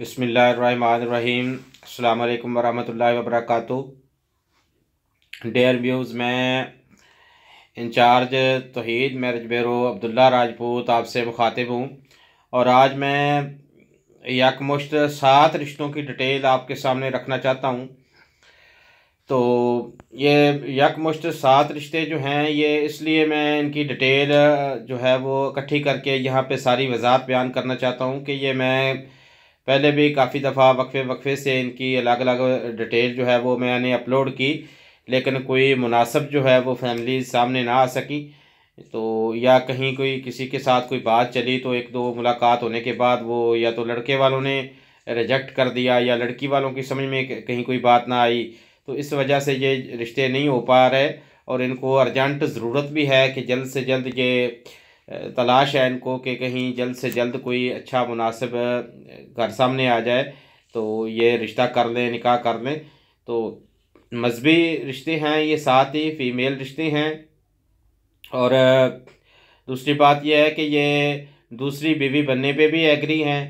बिस्मिल्लाहिर्रहमानिर्रहीम। अस्सलाम वालेकुम वरहमतुल्लाहि वबरकातुहू। डेयर व्यूज़, मैं incharge Tauheed marriage bureau Abdullah Rajput आपसे मुखातिब हूँ और आज मैं यकमुश्त 7 रिश्तों की डिटेल आपके सामने रखना चाहता हूँ। तो ये यकमुश्त 7 रिश्ते जो हैं, ये इसलिए मैं इनकी डिटेल जो है वो इकट्ठी करके यहाँ पे सारी वज़ाहत बयान करना चाहता हूँ कि ये मैं पहले भी काफ़ी दफ़ा वक्फे से इनकी अलग अलग डिटेल जो है वो मैंने अपलोड की, लेकिन कोई मुनासिब जो है वो फैमिली सामने ना आ सकी। तो या कहीं कोई किसी के साथ कोई बात चली तो एक दो मुलाकात होने के बाद वो या तो लड़के वालों ने रिजेक्ट कर दिया या लड़की वालों की समझ में कहीं कोई बात ना आई। तो इस वजह से ये रिश्ते नहीं हो पा रहे और इनको अर्जेंट ज़रूरत भी है कि जल्द से जल्द ये तलाश है इनको कि कहीं जल्द से जल्द कोई अच्छा मुनासिब घर सामने आ जाए तो ये रिश्ता कर लें, निकाह कर लें। तो मजहबी रिश्ते हैं, ये 7 ही फ़ीमेल रिश्ते हैं। और दूसरी बात यह है कि ये दूसरी बीवी बनने पे भी एग्री हैं।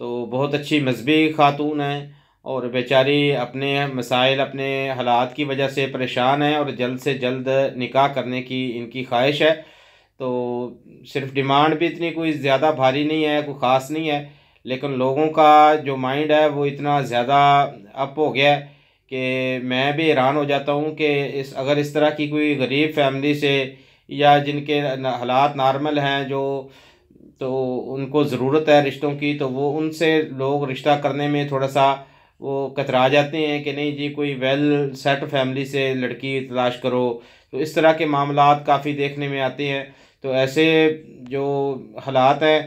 तो बहुत अच्छी मजहबी खातून हैं और बेचारी अपने मसाइल, अपने हालात की वजह से परेशान है और जल्द से जल्द निकाह करने की इनकी ख्वाहिश है। तो सिर्फ डिमांड भी इतनी कोई ज़्यादा भारी नहीं है, कोई ख़ास नहीं है, लेकिन लोगों का जो माइंड है वो इतना ज़्यादा अप हो गया है कि मैं भी हैरान हो जाता हूँ कि अगर इस तरह की कोई गरीब फैमिली से या जिनके हालात नॉर्मल हैं, जो तो उनको ज़रूरत है रिश्तों की, तो वो उनसे लोग रिश्ता करने में थोड़ा सा वो कतरा जाते हैं कि नहीं जी, कोई वेल सेट फैमिली से लड़की तलाश करो। तो इस तरह के मामलात काफ़ी देखने में आते हैं। तो ऐसे जो हालात हैं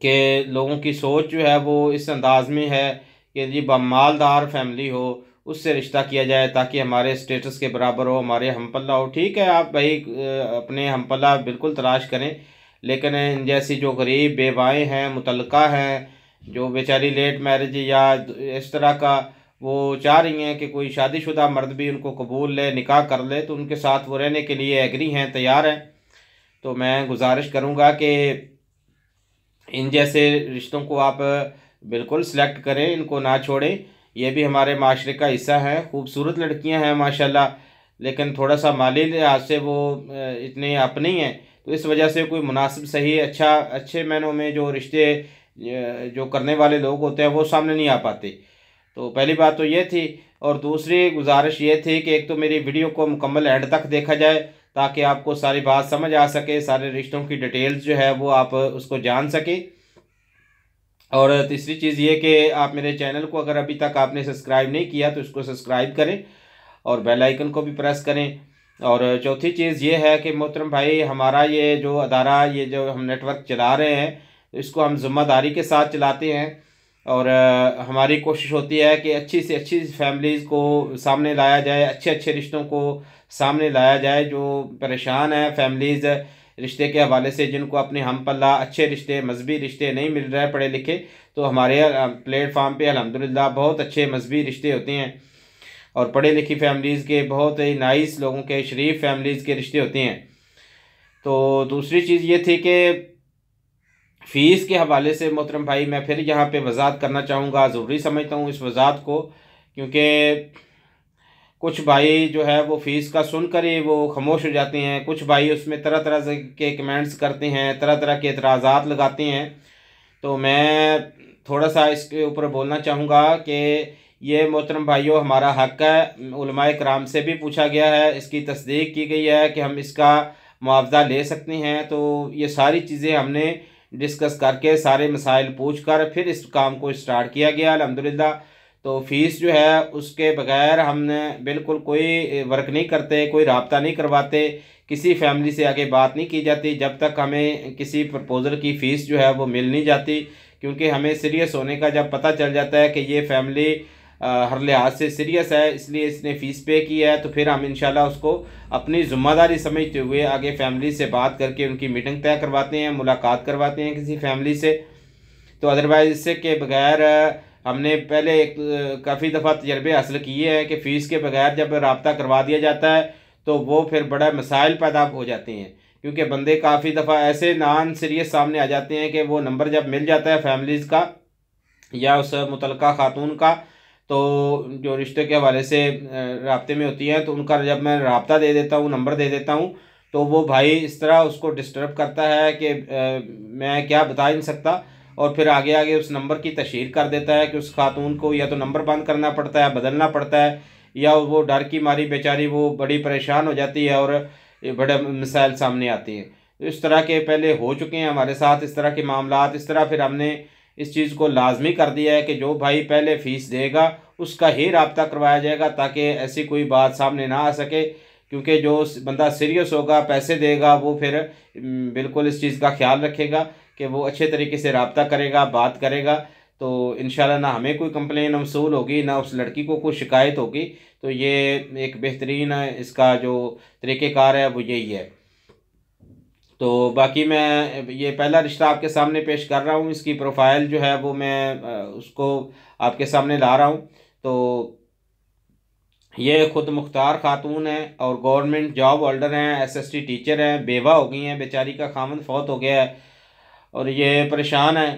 कि लोगों की सोच जो है वो इस अंदाज में है कि जी मालदार फैमिली हो उससे रिश्ता किया जाए ताकि हमारे स्टेटस के बराबर हो, हमारे हम पल्ला हो। ठीक है, आप भाई अपने हम पल्ला बिल्कुल तलाश करें, लेकिन इन जैसी जो गरीब बेवाएँ हैं, मुतल्लका हैं, जो बेचारी लेट मैरिज या इस तरह का वो चाह रही हैं कि कोई शादीशुदा मर्द भी उनको कबूल ले, निकाह कर ले, तो उनके साथ वो रहने के लिए एग्री हैं, तैयार हैं। तो मैं गुजारिश करूँगा कि इन जैसे रिश्तों को आप बिल्कुल सिलेक्ट करें, इनको ना छोड़ें। ये भी हमारे माशरे का हिस्सा है। खूबसूरत लड़कियां हैं माशाल्लाह, लेकिन थोड़ा सा माली लिहाज से वो इतने अप नहीं हैं। तो इस वजह से कोई मुनासिब सही अच्छे मायनों में जो रिश्ते जो करने वाले लोग होते हैं वो सामने नहीं आ पाते। तो पहली बात तो ये थी। और दूसरी गुजारिश ये थी कि एक तो मेरी वीडियो को मुकम्मल एंड तक देखा जाए ताकि आपको सारी बात समझ आ सके, सारे रिश्तों की डिटेल्स जो है वो आप उसको जान सके। और तीसरी चीज़ ये कि आप मेरे चैनल को अगर अभी तक आपने सब्सक्राइब नहीं किया तो इसको सब्सक्राइब करें और बेल आइकन को भी प्रेस करें। और चौथी चीज़ ये है कि मोहतरम भाई, हमारा ये जो अदारा, ये जो हम नेटवर्क चला रहे हैं, इसको हम ज़िम्मेदारी के साथ चलाते हैं और हमारी कोशिश होती है कि अच्छी से अच्छी फैमिलीज़ को सामने लाया जाए, अच्छे अच्छे रिश्तों को सामने लाया जाए। जो परेशान है फैमिलीज़ रिश्ते के हवाले से, जिनको अपने हम पल्ला अच्छे रिश्ते, मजहबी रिश्ते नहीं मिल रहे पढ़े लिखे, तो हमारे प्लेटफार्म पे अल्हम्दुलिल्लाह बहुत अच्छे मजहबी रिश्ते होते हैं और पढ़े लिखी फैमिलीज़ के, बहुत ही नाइस लोगों के, शरीफ फैमिलीज़ के रिश्ते होते हैं। तो दूसरी चीज़ ये थी कि फ़ीस के हवाले से मोहतरम भाई मैं फिर यहाँ पे वजाहत करना चाहूँगा। ज़रूरी समझता हूँ इस वजाहत को, क्योंकि कुछ भाई जो है वो फ़ीस का सुनकर ही वो खामोश हो जाते हैं। कुछ भाई उसमें तरह तरह से के कमेंट्स करते हैं, तरह तरह के एतराज़ात लगाते हैं। तो मैं थोड़ा सा इसके ऊपर बोलना चाहूँगा कि ये मोहतरम भाइयों हमारा हक़ है। उलमाए कराम से भी पूछा गया है, इसकी तस्दीक की गई है कि हम इसका मुआवजा ले सकते हैं। तो ये सारी चीज़ें हमने डिस्कस करके, सारे मसाइल पूछ कर फिर इस काम को स्टार्ट किया गया अल्हम्दुलिल्लाह। तो फ़ीस जो है उसके बगैर हमने बिल्कुल कोई वर्क नहीं करते, कोई रब्ता नहीं करवाते, किसी फैमिली से आगे बात नहीं की जाती जब तक हमें किसी प्रपोज़ल की फ़ीस जो है वो मिल नहीं जाती। क्योंकि हमें सीरियस होने का जब पता चल जाता है कि ये फैमिली हर लिहाज से सीरियस है, इसलिए इसने फ़ीस पे की है, तो फिर हम इंशाल्लाह उसको अपनी ज़िम्मेदारी समझते हुए आगे फैमिली से बात करके उनकी मीटिंग तय करवाते हैं, मुलाकात करवाते हैं किसी फैमिली से। तो अदरवाइज़ इससे के बगैर हमने पहले एक काफ़ी दफ़ा तजर्बे हासिल किए हैं कि फ़ीस के बगैर जब रब्ता करवा दिया जाता है तो वो फिर बड़ा मसाइल पैदा हो जाते हैं। क्योंकि बंदे काफ़ी दफ़ा ऐसे नॉन सीरियस सामने आ जाते हैं कि वो नंबर जब मिल जाता है फैमिलीज़ का, या उस मुतलका खातून का, तो जो रिश्ते के हवाले से राब्ते में होती हैं, तो उनका जब मैं राब्ता दे देता हूँ, नंबर दे देता हूँ, तो वो भाई इस तरह उसको डिस्टर्ब करता है कि मैं क्या बता ही नहीं सकता। और फिर आगे आगे उस नंबर की तशहीर कर देता है कि उस खातून को या तो नंबर बंद करना पड़ता है, बदलना पड़ता है, या वो डर की मारी बेचारी वो बड़ी परेशान हो जाती है और ये बड़े मिसाइल सामने आती हैं। तो इस तरह के पहले हो चुके हैं हमारे साथ इस तरह के मामलात। इस तरह फिर हमने इस चीज़ को लाजमी कर दिया है कि जो भाई पहले फ़ीस देगा उसका ही रब्ता करवाया जाएगा, ताकि ऐसी कोई बात सामने ना आ सके। क्योंकि जो बंदा सीरियस होगा, पैसे देगा, वो फिर बिल्कुल इस चीज़ का ख्याल रखेगा कि वो अच्छे तरीके से रब्ता करेगा, बात करेगा। तो इंशाल्लाह ना हमें कोई कंप्लेन मौसूल होगी, ना उस लड़की को कोई शिकायत होगी। तो ये एक बेहतरीन इसका जो तरीक़ेकार है वो यही है। तो बाकी मैं ये पहला रिश्ता आपके सामने पेश कर रहा हूँ, इसकी प्रोफाइल जो है वो मैं उसको आपके सामने ला रहा हूँ। तो ये खुद मुख्तार खातून है और गवर्नमेंट जॉब होल्डर हैं, एसएसटी टीचर हैं, बेवा हो गई हैं, बेचारी का खामन फौत हो गया है और ये परेशान है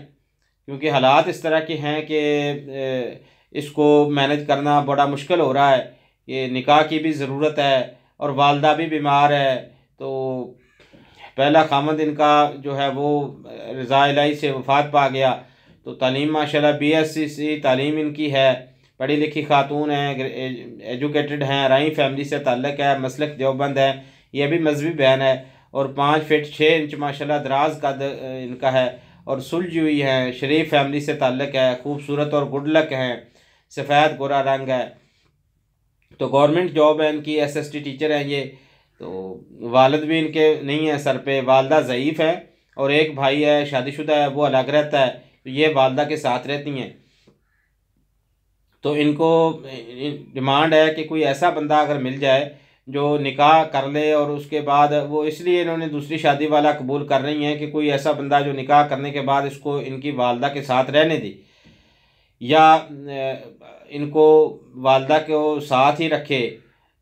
क्योंकि हालात इस तरह के हैं कि इसको मैनेज करना बड़ा मुश्किल हो रहा है। ये निकाह की भी ज़रूरत है और वालदा भी बीमार है। तो पहला खामद इनका जो है वो रज़ा इलाही से वफ़ात पा गया। तो तालीम माशाल्लाह बीएससी तालीम इनकी है, पढ़ी लिखी खातून हैं, एजुकेटेड हैं, राई फैमिली से ताल्लुक़ है, मसलक देवबंद है, ये भी मजहबी बहन है और 5 फीट 6 इंच माशाल्लाह दराज कद इनका है और सुलझी हुई हैं, शरीफ फैमिली से ताल्लुक़ है, खूबसूरत और गुड लक हैं, सफ़ेद गोरा रंग है। तो गवर्नमेंट जॉब है इनकी, एसएसटी टीचर हैं ये। तो वालिद भी इनके नहीं है सर पे, वालदा ज़ईफ़ है और एक भाई है शादीशुदा है, वो अलग रहता है। तो ये वालदा के साथ रहती हैं। तो इनको डिमांड है कि कोई ऐसा बंदा अगर मिल जाए जो निकाह कर ले और उसके बाद वो, इसलिए इन्होंने दूसरी शादी वाला कबूल कर रही हैं कि कोई ऐसा बंदा जो निकाह करने के बाद इसको इनकी वालदा के साथ रहने दे, या इनको वालदा को साथ ही रखे,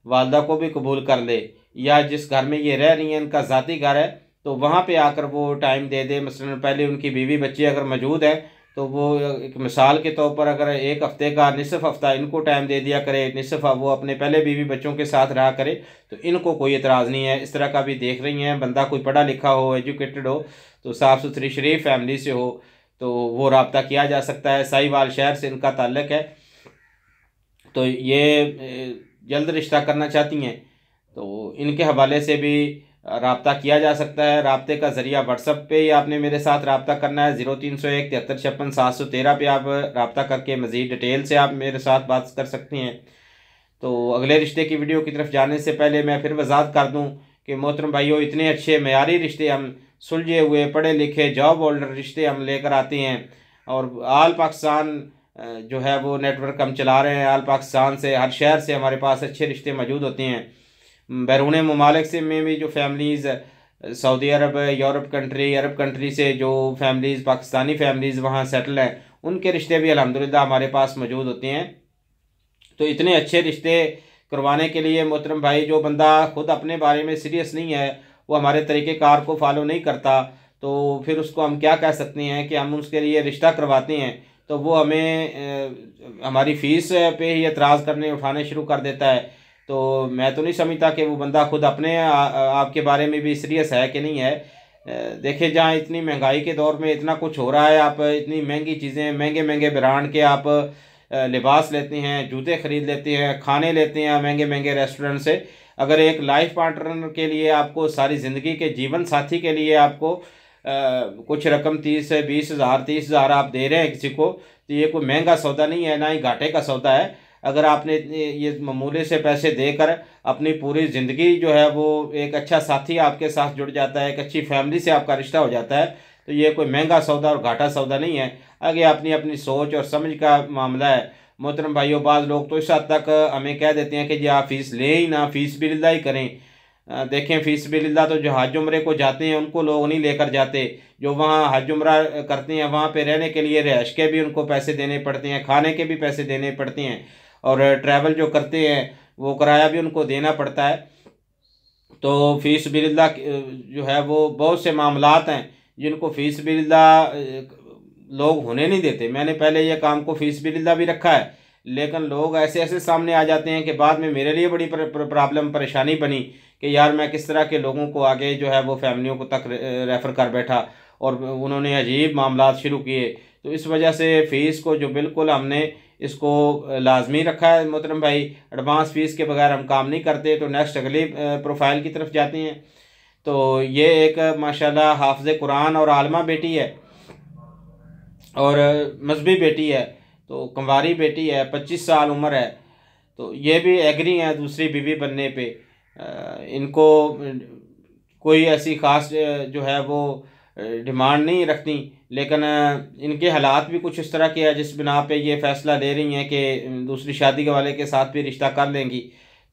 वालदा को भी कबूल कर ले, या जिस घर में ये रह रही हैं इनका ज़ाती घर है तो वहाँ पे आकर वो टाइम दे दे। मसलन पहले उनकी बीवी बच्चे अगर मौजूद हैं तो वो एक मिसाल के तौर पर अगर एक हफ़्ते का निसफ़ हफ़्ता इनको टाइम दे दिया करे, निसफ़ वो अपने पहले बीवी बच्चों के साथ रहा करे, तो इनको कोई एतराज़ नहीं है। इस तरह का भी देख रही हैं, बंदा कोई पढ़ा लिखा हो, एजुकेटेड हो, तो साफ़ सुथरी शरीफ फैमिली से हो, तो वो रब्ता किया जा सकता है। साहिवाल शहर से इनका ताल्लुक़ है। तो ये जल्द रिश्ता करना चाहती हैं, तो इनके हवाले से भी रब्ता किया जा सकता है। रब्ते का ज़रिया व्हाट्सअप पे ही आपने मेरे साथ रब्ता करना है, 0301 73 56 713 पे आप रब्ता करके मज़ीद डिटेल से आप मेरे साथ बात कर सकती हैं। तो अगले रिश्ते की वीडियो की तरफ जाने से पहले मैं फिर वजाहत कर दूं कि मोहतरम भाइयों, इतने अच्छे मयारी रिश्ते हम, सुलझे हुए पढ़े लिखे जॉब होल्डर रिश्ते हम लेकर आते हैं। और आल पाकिस्तान जो है वो नेटवर्क हम चला रहे हैं। आल पाकिस्तान से, हर शहर से हमारे पास अच्छे रिश्ते मौजूद होते हैं। बैरून ममालिक से में भी जो फैमिलीज़, सऊदी अरब, यूरोप कंट्री, अरब कंट्री से जो फैमिलीज़, पाकिस्तानी फैमिलीज़ वहाँ सेटल हैं, उनके रिश्ते भी अल्हम्दुलिल्लाह हमारे पास मौजूद होते हैं। तो इतने अच्छे रिश्ते करवाने के लिए मोहतरम भाई, जो बंदा खुद अपने बारे में सीरियस नहीं है, वो हमारे तरीक़ेकार को फॉलो नहीं करता, तो फिर उसको हम क्या कह सकते हैं कि हम उसके लिए रिश्ता करवाते हैं तो वो हमें हमारी फ़ीस पे ही एतराज़ करने उठाने शुरू कर देता है। तो मैं तो नहीं समझता कि वो बंदा खुद अपने आपके बारे में भी सीरियस है कि नहीं है। देखिए, जहाँ इतनी महंगाई के दौर में इतना कुछ हो रहा है, आप इतनी महंगी चीज़ें, महंगे महंगे ब्रांड के आप लिबास लेते हैं, जूते ख़रीद लेते हैं, खाने लेते हैं महंगे महंगे रेस्टोरेंट से। अगर एक लाइफ पार्टनर के लिए आपको, सारी ज़िंदगी के जीवन साथी के लिए आपको कुछ रकम 30 से 20,000, 30,000 आप दे रहे हैं किसी को, तो ये कोई महंगा सौदा नहीं है, ना ही घाटे का सौदा है। अगर आपने ये मामूली से पैसे देकर अपनी पूरी ज़िंदगी जो है वो, एक अच्छा साथी आपके साथ जुड़ जाता है, एक अच्छी फैमिली से आपका रिश्ता हो जाता है, तो ये कोई महंगा सौदा और घाटा सौदा नहीं है। आगे अपनी अपनी सोच और समझ का मामला है। मोहतरम भाइयों, बाज़ लोग तो इस हद तक हमें कह देते हैं कि जी आप फ़ीस लें ही ना, फ़ीस बिल्ला ही करें। देखें, फ़ीस बिल्ला तो जो हज उम्रे को जाते हैं उनको लोग नहीं लेकर जाते। जो वहाँ हज उम्रा करते हैं वहाँ पे रहने के लिए रिहाइश के भी उनको पैसे देने पड़ते हैं, खाने के भी पैसे देने पड़ते हैं, और ट्रैवल जो करते हैं वो किराया भी उनको देना पड़ता है। तो फ़ीस बिल्ला जो है वो, बहुत से मामलात हैं जिनको फ़ीस बिल्ला लोग होने नहीं देते। मैंने पहले ये काम को फीसबिलिल्लाह भी रखा है, लेकिन लोग ऐसे ऐसे सामने आ जाते हैं कि बाद में मेरे लिए बड़ी प्रॉब्लम परेशानी बनी कि यार मैं किस तरह के लोगों को आगे जो है वो फैमिलियों को तक रेफ़र कर बैठा, और उन्होंने अजीब मामला शुरू किए। तो इस वजह से फ़ीस को जो बिल्कुल हमने इसको लाजमी रखा है मोहतरम भाई, एडवांस फ़ीस के बगैर हम काम नहीं करते। तो नेक्स्ट अगली प्रोफाइल की तरफ जाते हैं। तो ये एक माशाल्लाह हाफ़िज़ कुरान और आलमा बेटी है और मजहबी बेटी है, तो कंवारी बेटी है, 25 साल उम्र है। तो ये भी एग्री हैं दूसरी बीवी बनने पे। इनको कोई ऐसी ख़ास जो है वो डिमांड नहीं रखती, लेकिन इनके हालात भी कुछ इस तरह के हैं जिस बिना पे ये फ़ैसला ले रही हैं कि दूसरी शादी के वाले के साथ भी रिश्ता कर लेंगी।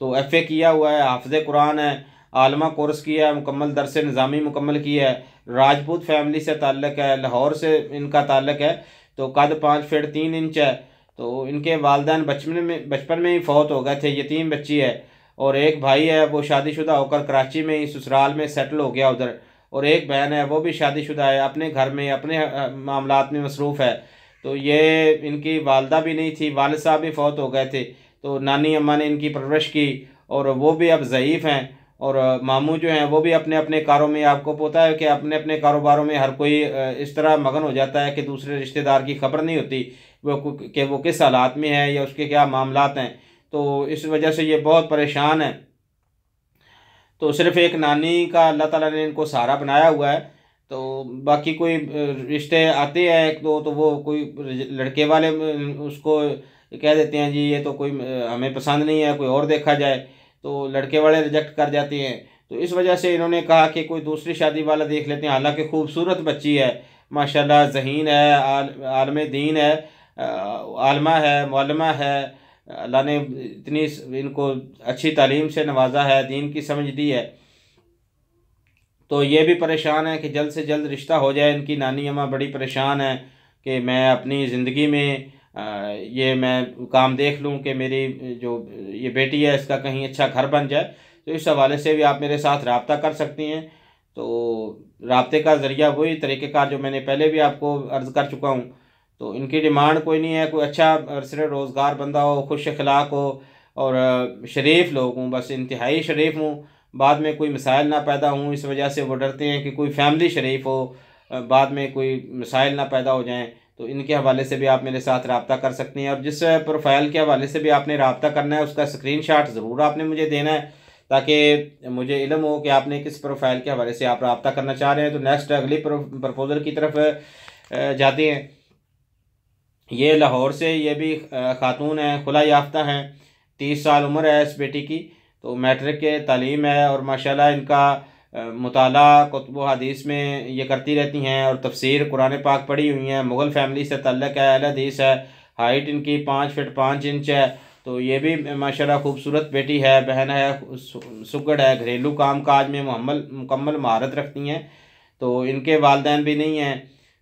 तो FA किया हुआ है, हाफ़िज़ कुरान है, आलमा कोर्स किया है, मुकम्मल दरस निज़ामी मुकम्मल किया है, राजपूत फैमिली से ताल्लुक़ है, लाहौर से इनका ताल्लुक़ है। तो कद 5 फीट 3 इंच है। तो इनके वालिदैन बचपन में ही फ़ौत हो गए थे, यतीम बच्ची है। और एक भाई है वो शादीशुदा होकर कराची में ही ससुराल में सेटल हो गया उधर, और एक बहन है वो भी शादीशुदा है, अपने घर में अपने मामलात में मसरूफ़ है। तो ये इनकी वालदा भी नहीं थी, वालिद साहब भी फ़ौत हो गए थे। तो नानी अम्मा ने इनकी परवरिश की, और वो भी अब ज़ईफ़ हैं। और मामू जो हैं वो भी अपने अपने कारों में, आपको पता है कि अपने अपने कारोबारों में हर कोई इस तरह मगन हो जाता है कि दूसरे रिश्तेदार की खबर नहीं होती कि वो किस हालात में है या उसके क्या मामलात हैं। तो इस वजह से ये बहुत परेशान है। तो सिर्फ़ एक नानी का अल्लाह ताला ने इनको सहारा बनाया हुआ है। तो बाकी कोई रिश्ते आते हैं एक दो, तो वो कोई लड़के वाले उसको कह देते हैं जी ये तो कोई हमें पसंद नहीं है, कोई और देखा जाए। तो लड़के वाले रिजेक्ट कर जाते हैं। तो इस वजह से इन्होंने कहा कि कोई दूसरी शादी वाला देख लेते हैं। हालांकि खूबसूरत बच्ची है माशाल्लाह, ज़हीन है, आलम दीन है, आलमा है, मौलमा है। अल्लाह ने इतनी इनको अच्छी तालीम से नवाजा है, दीन की समझ दी है। तो ये भी परेशान है कि जल्द से जल्द रिश्ता हो जाए। इनकी नानी अम्मा बड़ी परेशान है कि मैं अपनी ज़िंदगी में ये मैं काम देख लूँ कि मेरी जो ये बेटी है इसका कहीं अच्छा घर बन जाए। तो इस हवाले से भी आप मेरे साथ रब्ता कर सकती हैं। तो रब्ते का ज़रिया वही तरीक़ेकार जो मैंने पहले भी आपको अर्ज़ कर चुका हूँ। तो इनकी डिमांड कोई नहीं है, कोई अच्छा सिर्फ रोज़गार बंदा हो, खुश अखलाक हो, और शरीफ लोग हों, बस इंतहाई शरीफ हों, बाद में कोई मसाइल ना पैदा हों। इस वजह से वो डरते हैं कि कोई फैमिली शरीफ हो, बाद में कोई मसाइल ना पैदा हो जाएं। तो इनके हवाले से भी आप मेरे साथ रब्ता कर सकती हैं। और जिस प्रोफाइल के हवाले से भी आपने रब्ता करना है उसका स्क्रीनशॉट ज़रूर आपने मुझे देना है, ताकि मुझे इल्म हो कि आपने किस प्रोफाइल के हवाले से आप रब्ता करना चाह रहे हैं। तो नेक्स्ट अगली प्रपोज़ल की तरफ जाते हैं। ये लाहौर से, ये भी ख़ातून है, खुला याफ्ता हैं, 30 साल उम्र है इस बेटी की। तो मैट्रिक के तालीम है, और माशाल्लाह इनका मुताला कुतुब हदीस में ये करती रहती हैं, और तफसीर कुरान पाक पढ़ी हुई हैं। मुग़ल फैमिली से ताल्लुक़ है, अहले हदीस है। हाइट इनकी 5 फीट 5 इंच है। तो ये भी माशाल्लाह खूबसूरत बेटी है, बहन है, सुगड़ है, घरेलू काम काज में मुकम्मल महारत रखती हैं। तो इनके वालिदैन भी नहीं हैं,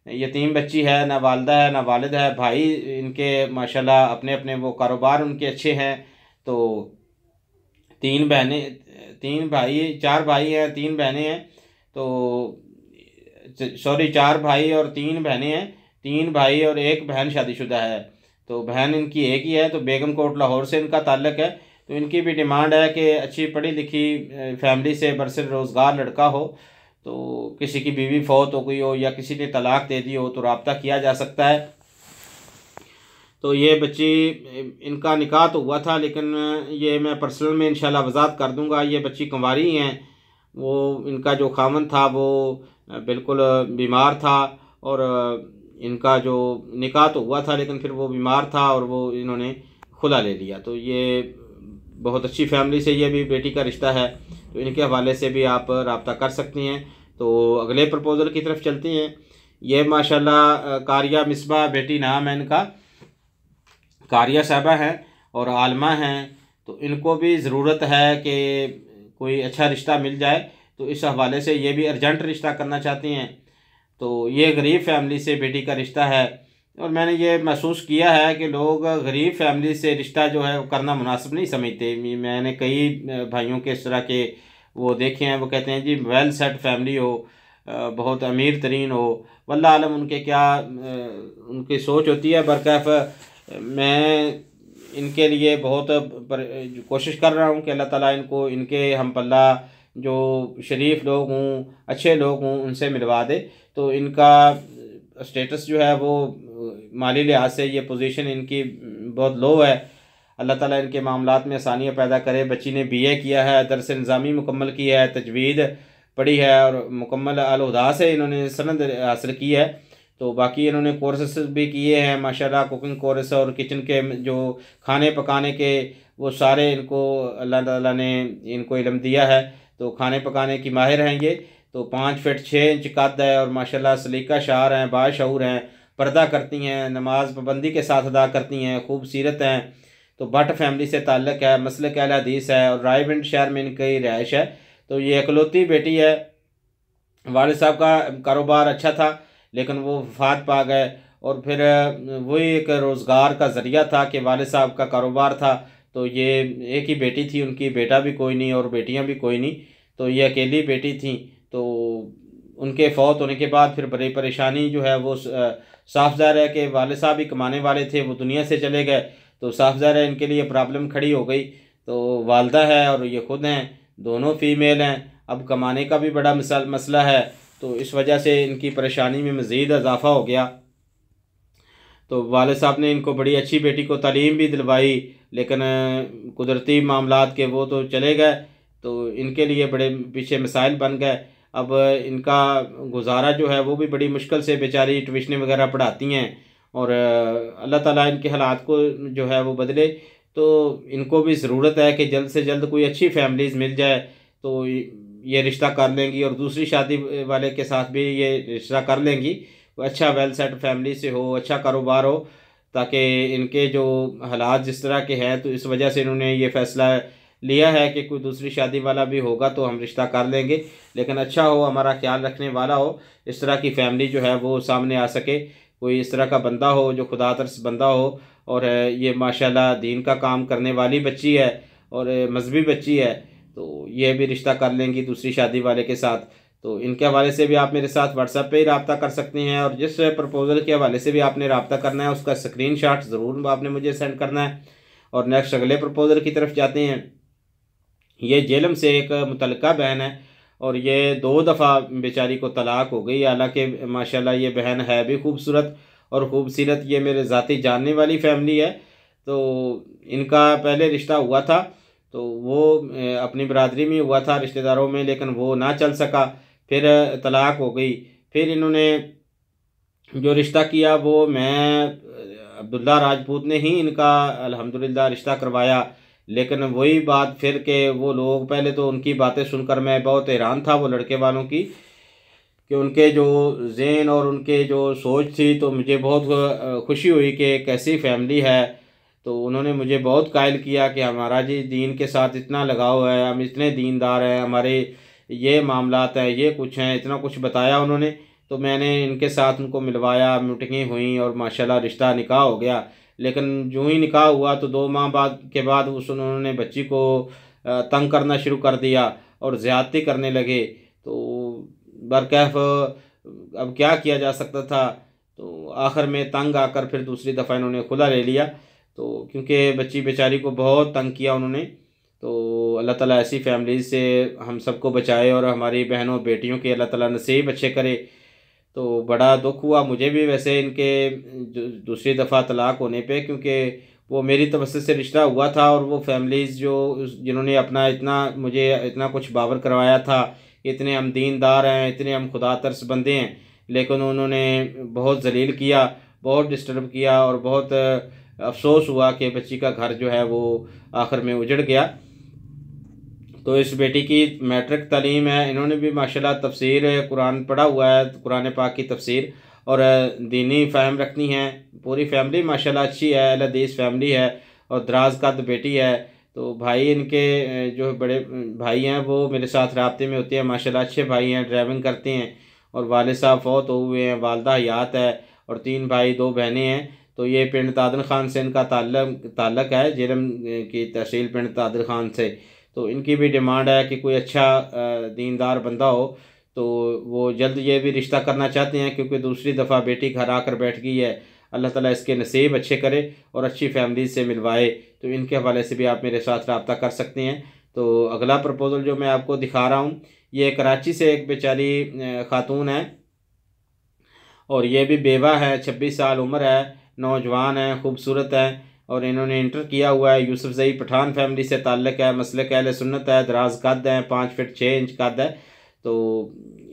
यतीम बच्ची है, ना वालदा है ना वालिद है। भाई इनके माशाल्लाह अपने अपने वो कारोबार उनके अच्छे हैं। तो 3 भाई 4 भाई हैं, 3 बहनें हैं। तो सॉरी 4 भाई और 3 बहनें हैं। 3 भाई और 1 बहन शादीशुदा है। तो बहन इनकी एक ही है। तो बेगम कोट लाहौर से इनका ताल्लुक़ है। तो इनकी भी डिमांड है कि अच्छी पढ़ी लिखी फैमिली से बरसर रोज़गार लड़का हो। तो किसी की बीवी फौत हो गई हो या किसी ने तलाक दे दी हो तो रब्ता किया जा सकता है। तो ये बच्ची, इनका निकाह तो हुआ था, लेकिन ये मैं पर्सनल में इंशाल्लाह वज़ाहत कर दूंगा। ये बच्ची कुंवारी हैं। वो इनका जो खामन था वो बिल्कुल बीमार था, और इनका जो निकाह तो हुआ था लेकिन फिर वो बीमार था और वो इन्होंने खुला ले लिया। तो ये बहुत अच्छी फैमिली से ये भी बेटी का रिश्ता है। तो इनके हवाले से भी आप रब्ता कर सकती हैं। तो अगले प्रपोज़ल की तरफ चलते हैं। ये माशाल्लाह कारिया मिसबा बेटी नाम है इनका, कारिया साहबा हैं और आलमा हैं। तो इनको भी ज़रूरत है कि कोई अच्छा रिश्ता मिल जाए। तो इस हवाले से ये भी अर्जेंट रिश्ता करना चाहती हैं। तो ये गरीब फैमिली से बेटी का रिश्ता है, और मैंने ये महसूस किया है कि लोग गरीब फैमिली से रिश्ता जो है वो करना मुनासिब नहीं समझते। मैंने कई भाइयों के इस तरह के वो देखे हैं, वो कहते हैं जी वेल सेट फैमिली हो, बहुत अमीर तरीन हो, वल्लाह आलम उनके क्या उनकी सोच होती है। बरकैफ मैं इनके लिए बहुत कोशिश कर रहा हूँ कि अल्लाह ताला इनको इनके हम पल्ला जो शरीफ लोग हों, अच्छे लोग हों, उनसे मिलवा दे। तो इनका स्टेटस जो है वो माली लिहाज से ये पोजीशन इनकी बहुत लो है। अल्लाह ताला इनके मामलात में आसानियाँ पैदा करे। बच्ची ने बीए किया है, दरस निज़ामी मुकम्मल की है, तजवीद पढ़ी है और मुकम्मल अल-हुदा से इन्होंने सनद हासिल की है। तो बाकी इन्होंने कोर्सेस भी किए हैं माशाल्लाह, कुकिंग कोर्स और किचन के जो खाने पकाने के वो सारे इनको अल्लाह ताला ने इनको इल्म दिया है। तो खाने पकाने की माहिर हैं ये। तो 5 फीट 6 इंच कद है और माशाल्लाह सलीका शार हैं, बाशऊर हैं, पर्दा करती हैं, नमाज पाबंदी के साथ अदा करती हैं, खूब सीरत हैं। तो भट्ट फैमिली से ताल्लुक़ है, मसलक अहले हदीस है और रायविंड शहर में इनकी रिहाइश है। तो ये इकलौती बेटी है। वालिद साहब का कारोबार अच्छा था लेकिन वो वफ़ात पा गए और फिर वही एक रोज़गार का ज़रिया था कि वालिद साहब का कारोबार था। तो ये एक ही बेटी थी उनकी, बेटा भी कोई नहीं और बेटियां भी कोई नहीं। तो ये अकेली बेटी थी। तो उनके फ़ौत होने के बाद फिर बड़ी परेशानी जो है वो साफ ज़ाहिर है कि वालिद साहब ही कमाने वाले थे, वो दुनिया से चले गए। तो साफ ज़ाहिर है इनके लिए प्रॉब्लम खड़ी हो गई। तो वालदा है और ये ख़ुद हैं, दोनों फ़ीमेल हैं। अब कमाने का भी बड़ा मसला है। तो इस वजह से इनकी परेशानी में मज़ीद इजाफ़ा हो गया। तो वालिद साहब ने इनको बड़ी अच्छी बेटी को तालीम भी दिलवाई लेकिन कुदरती मामलात के वो तो चले गए। तो इनके लिए बड़े पीछे मसाइल बन गए। अब इनका गुजारा जो है वो भी बड़ी मुश्किल से, बेचारी ट्यूशन वगैरह पढ़ाती हैं और अल्लाह ताला इनके हालात को जो है वो बदले। तो इनको भी ज़रूरत है कि जल्द से जल्द कोई अच्छी फैमिलीज़ मिल जाए तो ये रिश्ता कर लेंगी और दूसरी शादी वाले के साथ भी ये रिश्ता कर लेंगी। अच्छा वेल सेट फैमिली से हो, अच्छा कारोबार हो, ताकि इनके जो हालात जिस तरह के हैं तो इस वजह से इन्होंने ये फ़ैसला लिया है कि कोई दूसरी शादी वाला भी होगा तो हम रिश्ता कर लेंगे, लेकिन अच्छा हो, हमारा ख्याल रखने वाला हो, इस तरह की फ़ैमिली जो है वो सामने आ सके। कोई इस तरह का बंदा हो जो खुदा तरस बंदा हो और ये माशाल्लाह दीन का काम करने वाली बच्ची है और मजहबी बच्ची है। तो ये भी रिश्ता कर लेंगी दूसरी शादी वाले के साथ। तो इनके हवाले से भी आप मेरे साथ व्हाट्सएप पे ही रब्ता कर सकते हैं और जिस प्रपोज़ल के हवाले से भी आपने रब्ता करना है उसका स्क्रीनशॉट ज़रूर आपने मुझे सेंड करना है। और नेक्स्ट अगले प्रपोज़ल की तरफ जाते हैं। ये जेलम से एक मुतल्लिका बहन है और ये 2 दफ़ा बेचारी को तलाक हो गई। हालांकि माशाल्लाह ये बहन है भी खूबसूरत और खूबसीरत, ये मेरे ज़ाती जानने वाली फ़ैमिली है। तो इनका पहले रिश्ता हुआ था तो वो अपनी बरादरी में हुआ था रिश्तेदारों में, लेकिन वो ना चल सका, फिर तलाक हो गई। फिर इन्होंने जो रिश्ता किया वो मैं अब्दुल्ला राजपूत ने ही इनका अल्हम्दुलिल्लाह रिश्ता करवाया। लेकिन वही बात फिर के वो लोग, पहले तो उनकी बातें सुनकर मैं बहुत हैरान था वो लड़के वालों की, कि उनके जो ज़हन और उनके जो सोच थी, तो मुझे बहुत खुशी हुई कि कैसी फ़ैमिली है। तो उन्होंने मुझे बहुत कायल किया कि हमारा जी दीन के साथ इतना लगाव है, हम इतने दीनदार हैं, हमारे ये मामलात हैं, ये कुछ हैं, इतना कुछ बताया उन्होंने। तो मैंने इनके साथ उनको मिलवाया, मीटिंगें हुई और माशाल्लाह रिश्ता निकाह हो गया। लेकिन जो ही निकाह हुआ तो 2 माह के बाद उन्होंने बच्ची को तंग करना शुरू कर दिया और ज़्यादती करने लगे। तो बरकैफ अब क्या किया जा सकता था। तो आखिर में तंग आकर फिर दूसरी दफ़ा इन्होंने खुला ले लिया। तो क्योंकि बच्ची बेचारी को बहुत तंग किया उन्होंने। तो अल्लाह ताला ऐसी फैमिली से हम सबको बचाए और हमारी बहनों बेटियों के अल्लाह ताला नसीब अच्छे करे। तो बड़ा दुख हुआ मुझे भी वैसे इनके दूसरी दफ़ा तलाक होने पे, क्योंकि वो मेरी तवज्जो से रिश्ता हुआ था और वो फैमिलीज़ जो जिन्होंने अपना इतना मुझे इतना कुछ बावर करवाया था, इतने हम दीनदार हैं, इतने हम खुदा तरस बंदे हैं, लेकिन उन्होंने बहुत जलील किया, बहुत डिस्टर्ब किया और बहुत अफसोस हुआ कि बच्ची का घर जो है वो आखिर में उजड़ गया। तो इस बेटी की मैट्रिक तालीम है, इन्होंने भी माशाल्लाह तफसीर कुरान पढ़ा हुआ है, कुरान पाक की तफसीर और दीनी फ़हम रखनी है। पूरी फैमिली माशाल्लाह अच्छी है, अहले हदीस फैमिली है और दराज कद बेटी है। तो भाई इनके जो बड़े भाई हैं वो मेरे साथ राब्ते में होते हैं, माशाल्लाह अच्छे भाई हैं, ड्राइविंग करते हैं और वालिद साहब फौत हुए हैं, वालदा हयात है और 3 भाई 2 बहनें हैं। तो ये पिंड तादर ख़ान से इनका ताल्लुक़ है, जेलम की तहसील पिंड तादर ख़ान से। तो इनकी भी डिमांड है कि कोई अच्छा दीनदार बंदा हो तो वो जल्द ये भी रिश्ता करना चाहते हैं, क्योंकि दूसरी दफ़ा बेटी घर आकर बैठ गई है। अल्लाह ताला इसके नसीब अच्छे करे और अच्छी फैमिली से मिलवाए। तो इनके हवाले से भी आप मेरे साथ रब्ता कर सकते हैं। तो अगला प्रपोज़ल जो मैं आपको दिखा रहा हूँ, ये कराची से एक बेचारी खातून है और ये भी बेवा है, 26 साल उम्र है, नौजवान है, खूबसूरत है और इन्होंने इंटर किया हुआ है। यूसुफ ज़ई पठान फैमिली से ताल्लुक़ है, मसलक अहले सुन्नत है, दराज कद है, 5 फीट 6 इंच कद है। तो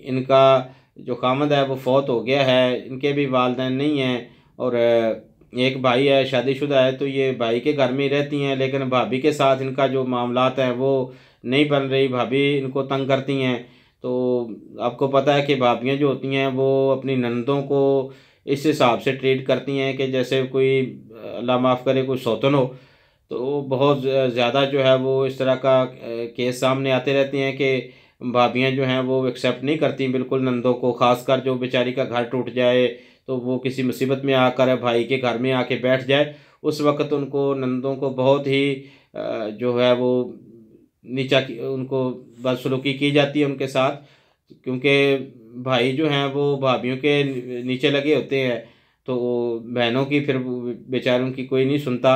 इनका जो खामद है वो फौत हो गया है, इनके भी वालिदैन नहीं हैं और एक भाई है, शादीशुदा है। तो ये भाई के घर में ही रहती हैं, लेकिन भाभी के साथ इनका जो मामलात हैं वो नहीं बन रही, भाभी इनको तंग करती हैं। तो आपको पता है कि भाभियाँ जो होती हैं वो अपनी ननदों को इस हिसाब से ट्रीट करती हैं कि जैसे कोई अल्लाह माफ़ करे कोई सौतन हो। तो बहुत ज़्यादा जो है वो इस तरह का केस सामने आते रहते हैं कि भाभियाँ जो हैं वो एक्सेप्ट नहीं करती बिल्कुल नंदों को, ख़ासकर जो बेचारी का घर टूट जाए तो वो किसी मुसीबत में आकर भाई के घर में आके बैठ जाए, उस वक़्त उनको नंदों को बहुत ही जो है वो नीचा की उनको बदसलूकी की जाती है उनके साथ, क्योंकि भाई जो हैं वो भाभीयों के नीचे लगे होते हैं। तो बहनों की फिर बेचारों की कोई नहीं सुनता।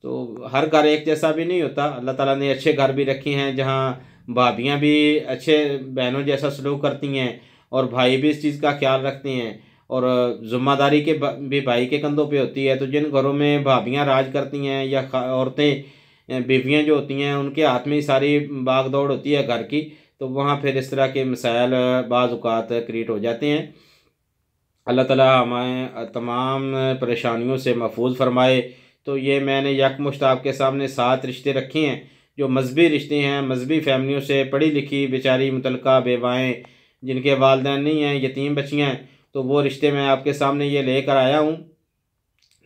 तो हर घर एक जैसा भी नहीं होता। अल्लाह ताला ने अच्छे घर भी रखे हैं जहाँ भाभियाँ भी अच्छे बहनों जैसा सलूक करती हैं और भाई भी इस चीज़ का ख्याल रखते हैं और ज़िम्मेदारी के भी भाई के कंधों पे होती है। तो जिन घरों में भाभियाँ राज करती हैं या औरतें बीवियाँ जो होती हैं उनके हाथ में ही सारी भाग दौड़ होती है घर की, तो वहाँ फिर इस तरह के मसाइल बाज़ औक़ात क्रिएट हो जाते हैं। अल्लाह ताला हमें तमाम परेशानियों से महफूज फ़रमाए। तो ये मैंने यकमुश्त आपके सामने 7 रिश्ते रखे हैं जो मजहबी रिश्ते हैं, मजहबी फैमिलियों से पढ़ी लिखी बेचारी मुतल्लिका बेवाएँ जिनके वालिदैन नहीं हैं, यतीम बच्चियाँ हैं, तो वो रिश्ते मैं आपके सामने ये लेकर आया हूँ।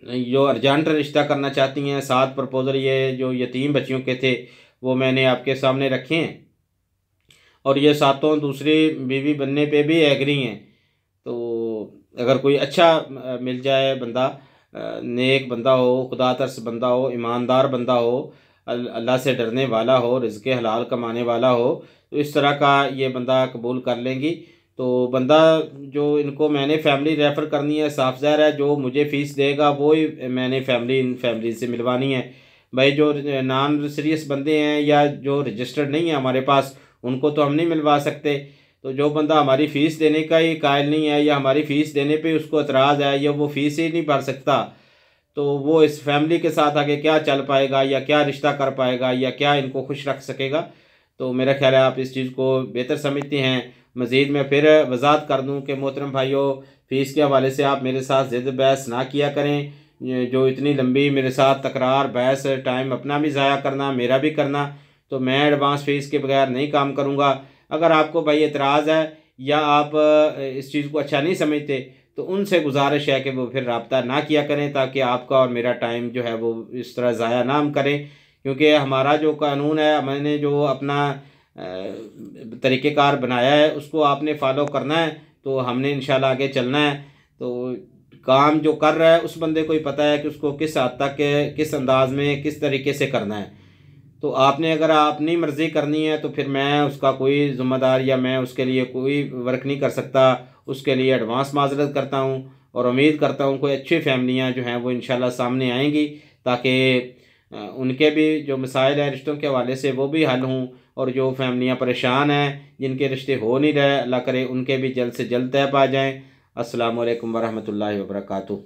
जो अर्जेंट रिश्ता करना चाहती हैं, 7 प्रपोज़ल ये जो यतीम बच्चियों के थे वो मैंने आपके सामने रखे हैं और ये सातों दूसरी बीवी बनने पे भी एग्री हैं। तो अगर कोई अच्छा मिल जाए बंदा, नेक बंदा हो, खुदा तरस बंदा हो, ईमानदार बंदा हो, अल्लाह से डरने वाला हो, रिज़्क़ हलाल कमाने वाला हो, तो इस तरह का ये बंदा कबूल कर लेंगी। तो बंदा जो इनको मैंने फ़ैमिली रेफ़र करनी है, साफ़ ज़ाहिर है जो मुझे फ़ीस देगा वो ही मैंने फ़ैमिली इन फ़ैमिली से मिलवानी है। भाई जो नॉन सीरियस बंदे हैं या जो रजिस्टर्ड नहीं है हमारे पास, उनको तो हम नहीं मिलवा सकते। तो जो बंदा हमारी फ़ीस देने का ही कायल नहीं है या हमारी फ़ीस देने पे उसको एतराज़ है या वो फ़ीस ही नहीं भर सकता, तो वो इस फैमिली के साथ आगे क्या चल पाएगा या क्या रिश्ता कर पाएगा या क्या इनको खुश रख सकेगा। तो मेरा ख्याल है आप इस चीज़ को बेहतर समझते हैं। मज़ीद मैं फिर वज़ाहत कर दूँ कि मोहतरम भाइयों, फ़ीस के हवाले से आप मेरे साथ ज़िद बहस ना किया करें। जो इतनी लंबी मेरे साथ तकरार बहस, टाइम अपना भी ज़ाया करना मेरा भी करना, तो मैं एडवांस फ़ीस के बगैर नहीं काम करूँगा। अगर आपको भाई एतराज़ है या आप इस चीज़ को अच्छा नहीं समझते, तो उनसे गुजारिश है कि वो फिर रब्ता ना किया करें, ताकि आपका और मेरा टाइम जो है वो इस तरह ज़ाया ना हम करें। क्योंकि हमारा जो कानून है, मैंने जो अपना तरीक़ेकार बनाया है उसको आपने फ़ॉलो करना है, तो हमने इंशाल्लाह आगे चलना है। तो काम जो कर रहा है उस बंदे को ही पता है कि उसको किस हद तक किस अंदाज़ में किस तरीके से करना है। तो आपने अगर अपनी मर्ज़ी करनी है तो फिर मैं उसका कोई ज़िम्मेदार या मैं उसके लिए कोई वर्क नहीं कर सकता। उसके लिए एडवांस माज़रत करता हूँ और उम्मीद करता हूँ कोई अच्छी फ़ैमिलियाँ जो हैं वो इंशाल्लाह सामने आएँगी, ताकि उनके भी जो मसाइल हैं रिश्तों के हवाले से वो भी हल हों और जो फ़ैमिलियाँ परेशान हैं, जिनके रिश्ते हो नहीं रहे, अल्लाह करे उनके भी जल्द से जल्द तय पा जाएँ। अस्सलामु अलैकुम वरहमतुल्लाहि वबरकातुहू।